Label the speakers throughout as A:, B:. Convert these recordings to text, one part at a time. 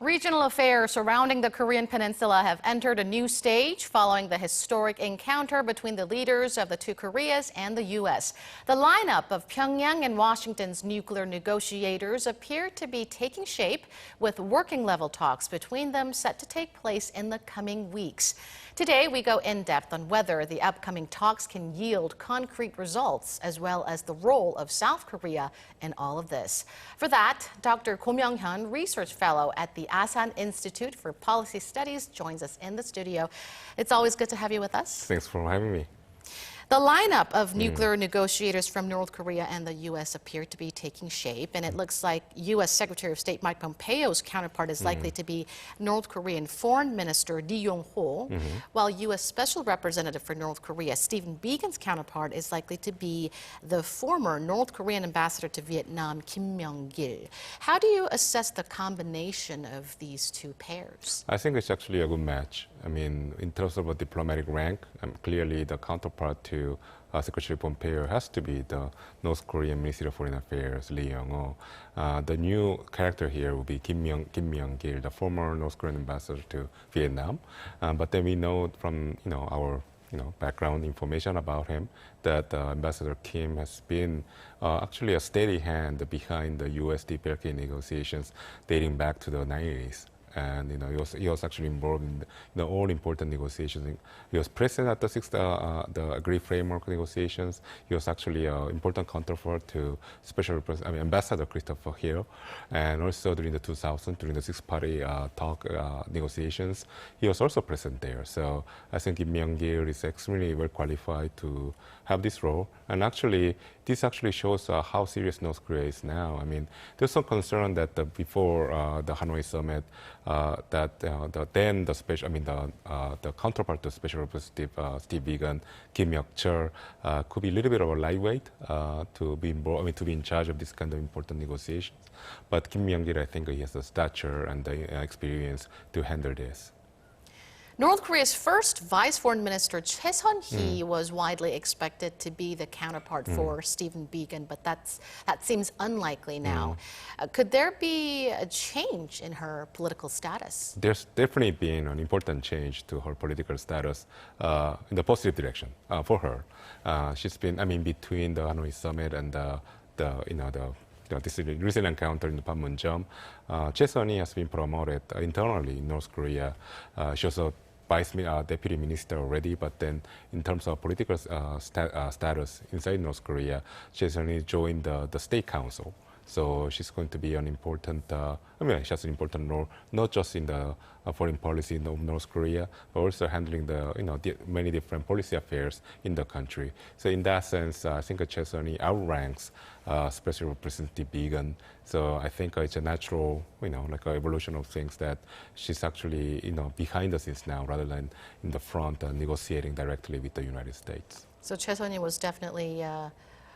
A: Regional affairs surrounding the Korean Peninsula have entered a new stage following the historic encounter between the leaders of the two Koreas and the U.S. The lineup of Pyeongyang and Washington's nuclear negotiators appear to be taking shape, with working-level talks between them set to take place in the coming weeks. Today, we go in-depth on whether the upcoming talks can yield concrete results, as well as the role of South Korea in all of this. For that, Dr. Ko Myong-hyun, research fellow at the Asan Institute for Policy Studies, joins us in the studio. It's always good to have you with us.
B: Thanks for having me.
A: The lineup of nuclear negotiators from North Korea and the U.S. appear to be taking shape, and it looks like U.S. Secretary of State Mike Pompeo's counterpart is likely to be North Korean Foreign Minister Ri Yong-ho, while U.S. Special Representative for North Korea Stephen Biegun's counterpart is likely to be the former North Korean ambassador to Vietnam Kim Myong-gil. How do you assess the combination of these two pairs?
B: I think it's actually a good match. I mean, in terms of a diplomatic rank, clearly the counterpart to Secretary Pompeo has to be the North Korean Minister of Foreign Affairs, Ri Yong-ho. The new character here will be Kim Myong-gil, the former North Korean ambassador to Vietnam. But then we know from our background information about him that Ambassador Kim has been actually a steady hand behind the U.S. DPRK negotiations dating back to the 90s. And he was actually involved in the all important negotiations. He was present at the agreed framework negotiations. He was actually an important counterpart to Ambassador Christopher Hill, and also during the 2000 during the six-party talk negotiations, he was also present there. So I think Kim Myong-gil is extremely well qualified to have this role. And actually, this actually shows how serious North Korea is now. I mean, there's some concern that before the Hanoi summit, that the counterpart to Special Representative Steve Biegun, Kim Myong-chul, could be a little bit of a lightweight to be involved, to be in charge of this kind of important negotiations. But Kim Myong-gil, I think he has the stature and the experience to handle this.
A: North Korea's first Vice Foreign Minister, Choi Sun-hee, was widely expected to be the counterpart for Stephen Biegun, but that seems unlikely now. Could there be a change in her political status?
B: There's definitely been an important change to her political status in the positive direction for her. She's been, between the Hanoi summit and this recent encounter in the Panmunjom, Choi Sun-hee has been promoted internally in North Korea. She was a deputy minister already, but then in terms of political status inside North Korea, Choi Sun-hee joined the State Council. So she's going to be an important, she has an important role, not just in the foreign policy of North Korea, but also handling the many different policy affairs in the country. So in that sense, I think Choi Sun-hee outranks Special Representative Biegun. So I think it's a natural, like an evolution of things that she's actually, behind the scenes now rather than in the front negotiating directly with the United States.
A: So Choi Sun-hee was definitely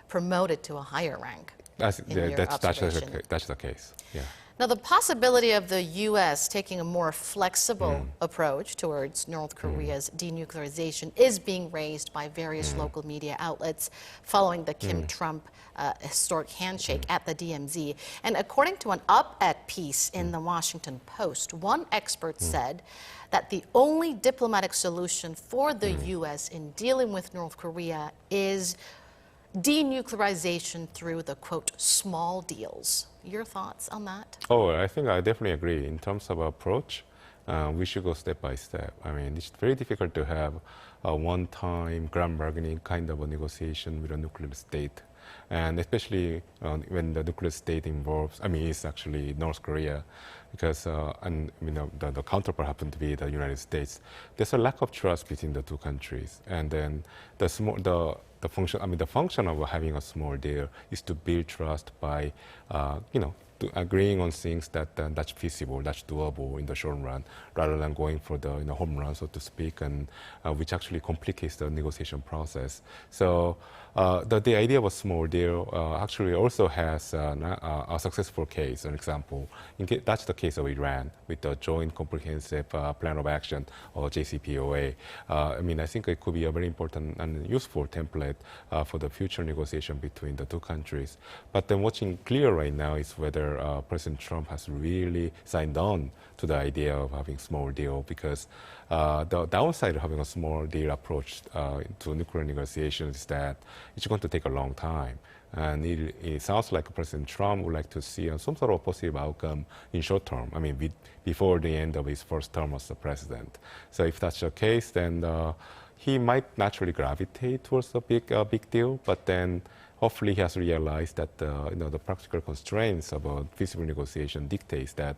A: promoted to a higher rank.
B: That's the case, yeah.
A: Now, the possibility of the U.S. taking a more flexible approach towards North Korea's denuclearization is being raised by various local media outlets following the Kim-Trump historic handshake at the DMZ. And according to an op-ed piece in the Washington Post, one expert said that the only diplomatic solution for the U.S. in dealing with North Korea is denuclearization through the, quote, small deals. Your thoughts on that?
B: Oh, I think I definitely agree. In terms of approach, we should go step by step. It's very difficult to have a one-time grand bargaining kind of a negotiation with a nuclear state. And especially when the nuclear state involves, it's actually North Korea, because the counterpart happened to be the United States. There's a lack of trust between the two countries, and then the function of having a small deal is to build trust by, agreeing on things that's feasible, that's doable in the short run, rather than going for the home run, so to speak, and which actually complicates the negotiation process. So the idea of a small deal actually also has a successful case. An example, that's the case of Iran with the Joint Comprehensive Plan of Action, or JCPOA. I think it could be a very important and useful template for the future negotiation between the two countries. But then what's clear right now is whether President Trump has really signed on to the idea of having small deal, because the downside of having a small deal approach to nuclear negotiations is that it's going to take a long time. And it sounds like President Trump would like to see some sort of positive outcome in short term. Before the end of his first term as the president. So if that's the case, then he might naturally gravitate towards a big deal. But then hopefully he has realized that the practical constraints of a peaceful negotiation dictates that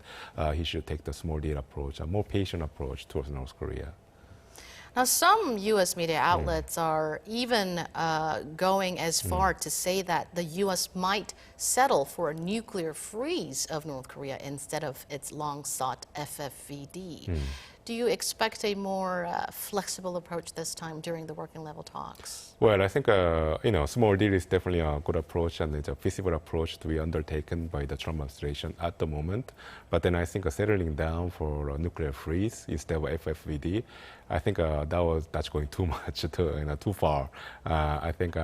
B: he should take the small deal approach, a more patient approach towards North Korea.
A: Now, some U.S. media outlets are even going as far to say that the U.S. might settle for a nuclear freeze of North Korea instead of its long-sought FFVD. Do you expect a more flexible approach this time during the working level talks?
B: Well, I think small deal is definitely a good approach, and it's a feasible approach to be undertaken by the Trump administration at the moment. But then I think settling down for a nuclear freeze instead of FFVD, I think that's going too much, too far. I think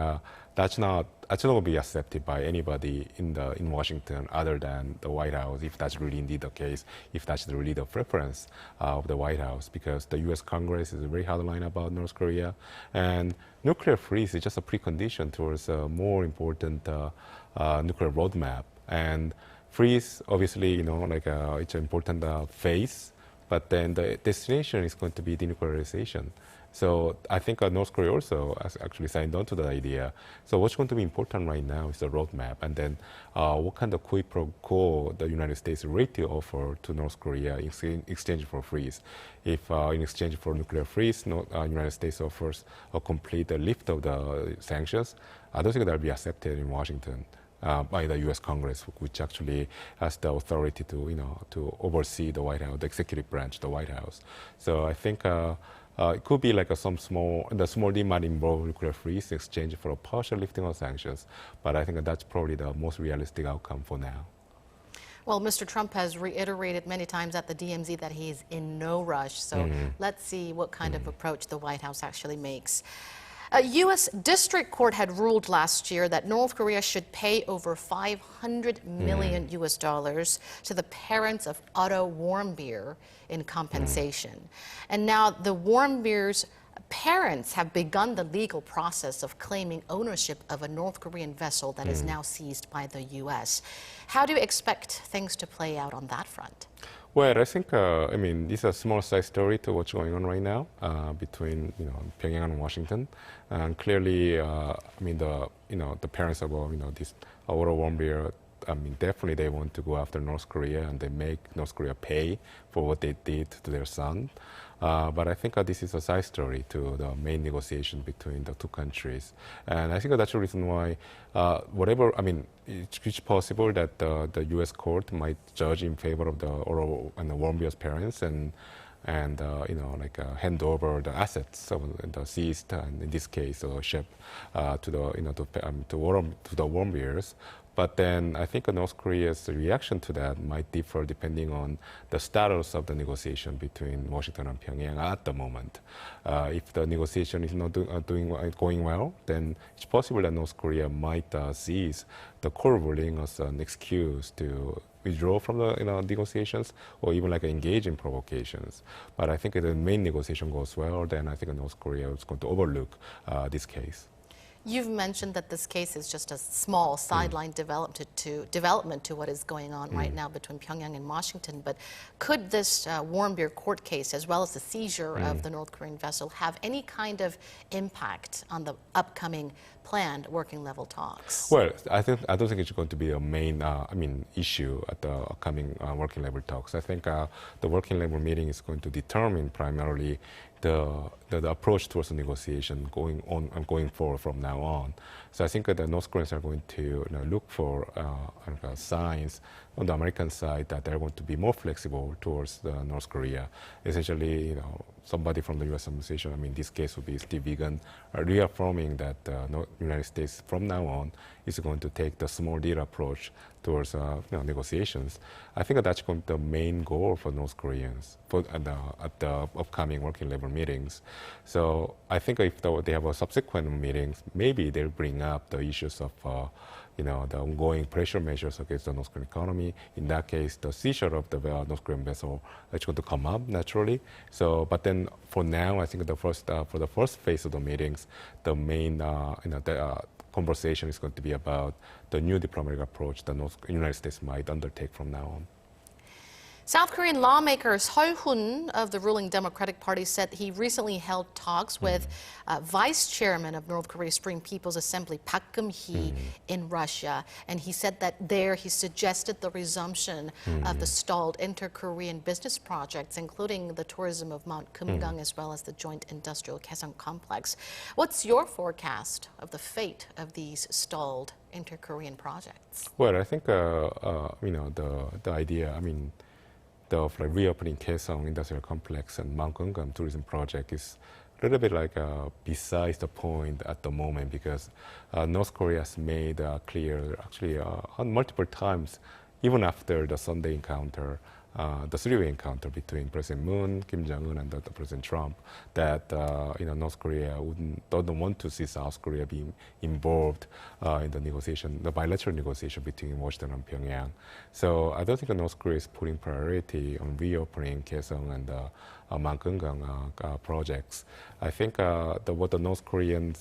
B: that's not going to be accepted by anybody in Washington other than the White House, if that's really indeed the case, if that's really the preference of the White House, because the U.S. Congress is a very hard line about North Korea, and nuclear freeze is just a precondition towards a more important nuclear roadmap. And freeze, obviously, it's an important phase, but then the destination is going to be denuclearization. So I think North Korea also has actually signed on to that idea. So what's going to be important right now is the roadmap, and then what kind of quid pro quo the United States is ready to offer to North Korea in exchange for freeze. If in exchange for nuclear freeze, United States offers a complete lift of the sanctions, I don't think that will be accepted in Washington by the U.S. Congress, which actually has the authority to oversee the White House, the executive branch, the White House. So I think it could be like the small deal might involve nuclear freeze in exchange for a partial lifting of sanctions, but I think that's probably the most realistic outcome for now.
A: Well, Mr. Trump has reiterated many times at the DMZ that he is in no rush, so let's see what kind of approach the White House actually makes. A U.S. District Court had ruled last year that North Korea should pay over $500 million US dollars to the parents of Otto Warmbier in compensation. And now the Warmbier's parents have begun the legal process of claiming ownership of a North Korean vessel that is now seized by the U.S. How do you expect things to play out on that front?
B: Well, I think, this is a small side story to what's going on right now between, Pyongyang and Washington. And clearly, the parents of, this Otto Warmbier, definitely they want to go after North Korea, and they make North Korea pay for what they did to their son. But I think this is a side story to the main negotiation between the two countries. And I think that's the reason why it's possible that the U.S. court might judge in favor of the Otto and the Warmbier's parents and hand over the assets of the seized, and in this case, the ship, to the Warmbiers. But then I think North Korea's reaction to that might differ depending on the status of the negotiation between Washington and Pyongyang at the moment. If the negotiation is not going well, then it's possible that North Korea might seize the court ruling as an excuse to withdraw from the negotiations, or even engage in provocations. But I think if the main negotiation goes well, then I think North Korea is going to overlook this case.
A: You've mentioned that this case is just a small sideline development to what is going on right now between Pyongyang and Washington. But could this Warmbier court case, as well as the seizure of the North Korean vessel, have any kind of impact on the upcoming planned working level talks?
B: Well, I don't think it's going to be a main issue at the upcoming working level talks. I think the working level meeting is going to determine primarily the approach towards the negotiation going forward from now on. So I think that the North Koreans are going to look for signs on the American side that they're going to be more flexible towards North Korea. Essentially, somebody from the U.S. administration, I mean, this case would be Steve Biegun, reaffirming that the United States from now on is going to take the small deal approach towards negotiations. I think that's going to be the main goal for North Koreans at the upcoming working level meetings. So I think if they have a subsequent meetings, maybe they'll bring up the issues of the ongoing pressure measures against the North Korean economy. In that case, the seizure of the North Korean vessel is going to come up naturally. So, but then for now, I think for the first phase of the meetings, the main conversation is going to be about the new diplomatic approach the United States might undertake from now on.
A: South Korean lawmakers Seol-hun of the ruling Democratic Party said he recently held talks with Vice Chairman of North Korea's Supreme People's Assembly Park Geun-hye in Russia. And he said that there he suggested the resumption of the stalled inter-Korean business projects, including the tourism of Mount Kumgang as well as the joint industrial Kaesong complex. What's your forecast of the fate of these stalled inter-Korean projects?
B: Well, I think the idea, the reopening Kaesong Industrial Complex and Mount Kumgang tourism project is a little bit like besides the point at the moment, because North Korea has made clear actually on multiple times, even after the Sunday encounter, the three-way encounter between President Moon, Kim Jong-un, and President Trump, that North Korea doesn't want to see South Korea being involved in the bilateral negotiation between Washington and Pyongyang. So I don't think North Korea is putting priority on reopening Kaesong and Mount Kumgang projects. I think what the North Korean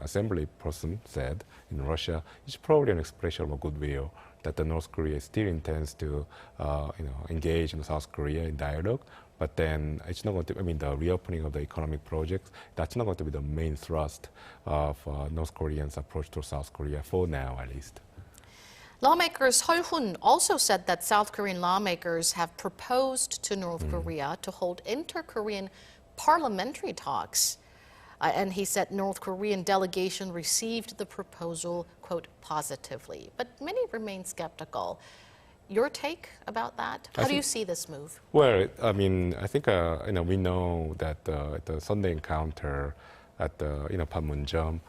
B: assembly person said in Russia is probably an expression of goodwill, that the North Korea still intends to, engage in South Korea in dialogue, but then it's not going to. The reopening of the economic projects, that's not going to be the main thrust of North Koreans' approach to South Korea for now, at least.
A: Lawmakers Seol-hun also said that South Korean lawmakers have proposed to North Korea to hold inter-Korean parliamentary talks. And he said North Korean delegation received the proposal, quote, positively. But many remain skeptical. Your take about that? How do you see this move?
B: Well, I think we know that the Sunday encounter at the Panmunjom,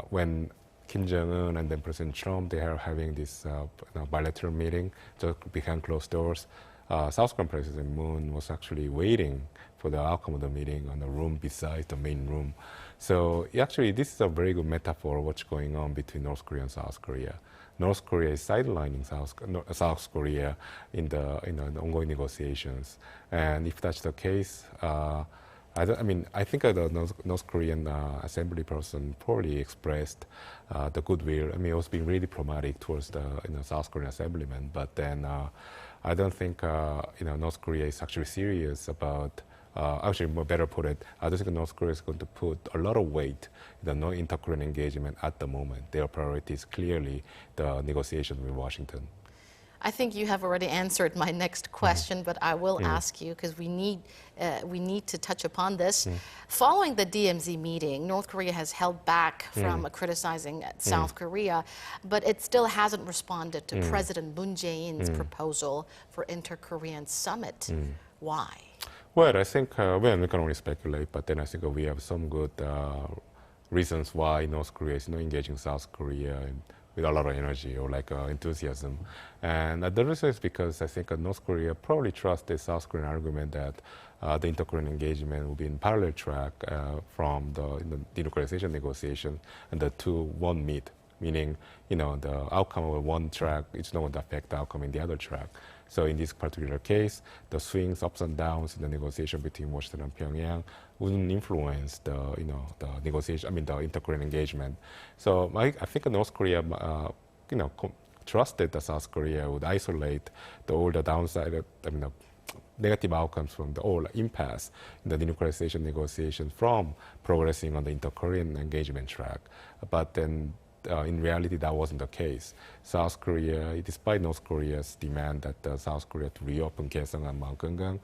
B: when Kim Jong-un and then President Trump, they are having this bilateral meeting just behind closed doors. South Korean President Moon was actually waiting for the outcome of the meeting on the room beside the main room. So actually, this is a very good metaphor of what's going on between North Korea and South Korea. North Korea is sidelining South Korea in the ongoing negotiations, and if that's the case, I think the North Korean assembly person probably expressed the goodwill. It was being really diplomatic towards the South Korean assemblyman, but then I don't think North Korea is actually serious about. Actually, better put it, I don't think North Korea is going to put a lot of weight in the inter-Korean engagement at the moment. Their priority is clearly the negotiation with Washington.
A: I think you have already answered my next question, but I will ask you because we need to touch upon this. Following the DMZ meeting, North Korea has held back from criticizing South Korea, but it still hasn't responded to President Moon Jae-in's proposal for inter-Korean summit. Why?
B: Well, I think we can only speculate, but then I think we have some good reasons why North Korea is not engaging South Korea with a lot of energy or enthusiasm. And the reason is because I think North Korea probably trusts the South Korean argument that the inter-Korean engagement will be in parallel track from the denuclearization negotiation, and the two won't meet, meaning the outcome of one track is not going to affect the outcome in the other track. So in this particular case, the swings, ups and downs in the negotiation between Washington and Pyongyang wouldn't influence the negotiation. The inter-Korean engagement. So I think North Korea, trusted that South Korea would isolate all the downside, negative outcomes from the whole impasse in the denuclearization negotiation from progressing on the inter-Korean engagement track. But then in reality, that wasn't the case. South Korea, despite North Korea's demand that South Korea to reopen Kaesong and Mount Kumgang,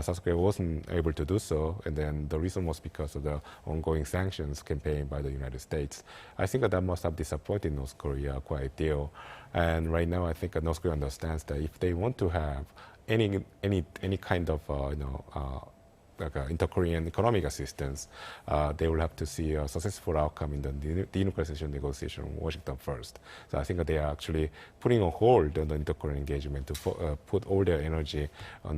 B: South Korea wasn't able to do so, and then the reason was because of the ongoing sanctions campaign by the United States. I think that must have disappointed North Korea quite a deal, and right now I think North Korea understands that if they want to have any kind of inter-Korean economic assistance, they will have to see a successful outcome in the denuclearization negotiation in Washington first. So I think they are actually putting on hold on the inter-Korean engagement to put all their energy on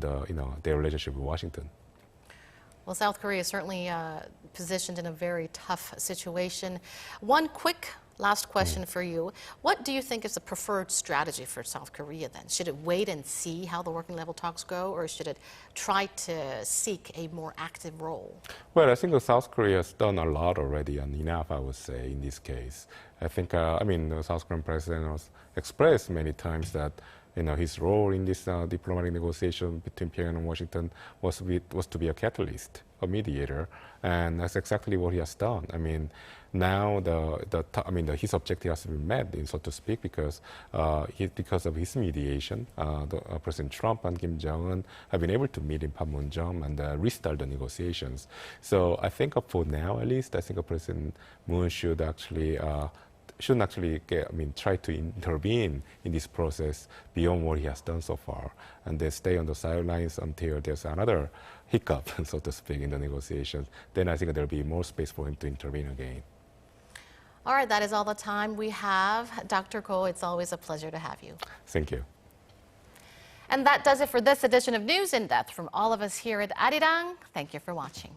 B: their relationship with Washington.
A: Well, South Korea is certainly positioned in a very tough situation. One quick last question for you. What do you think is the preferred strategy for South Korea then? Should it wait and see how the working level talks go, or should it try to seek a more active role?
B: Well, I think South Korea has done a lot already, and enough, I would say, in this case. I think, the South Korean president has expressed many times that his role in this diplomatic negotiation between Pyongyang and Washington was to be a catalyst, a mediator, and that's exactly what he has done. I mean, now his objective has been met, so to speak, because of his mediation, President Trump and Kim Jong-un have been able to meet in Panmunjom and restart the negotiations. So I think for now, at least, I think President Moon should actually try to intervene in this process beyond what he has done so far, and then stay on the sidelines until there's another hiccup, so to speak, in the negotiations. Then I think there'll be more space for him to intervene again.
A: All right, that is all the time we have. Dr. Ko, it's always a pleasure to have you.
B: Thank you.
A: And that does it for this edition of News in Depth. From all of us here at Arirang, thank you for watching.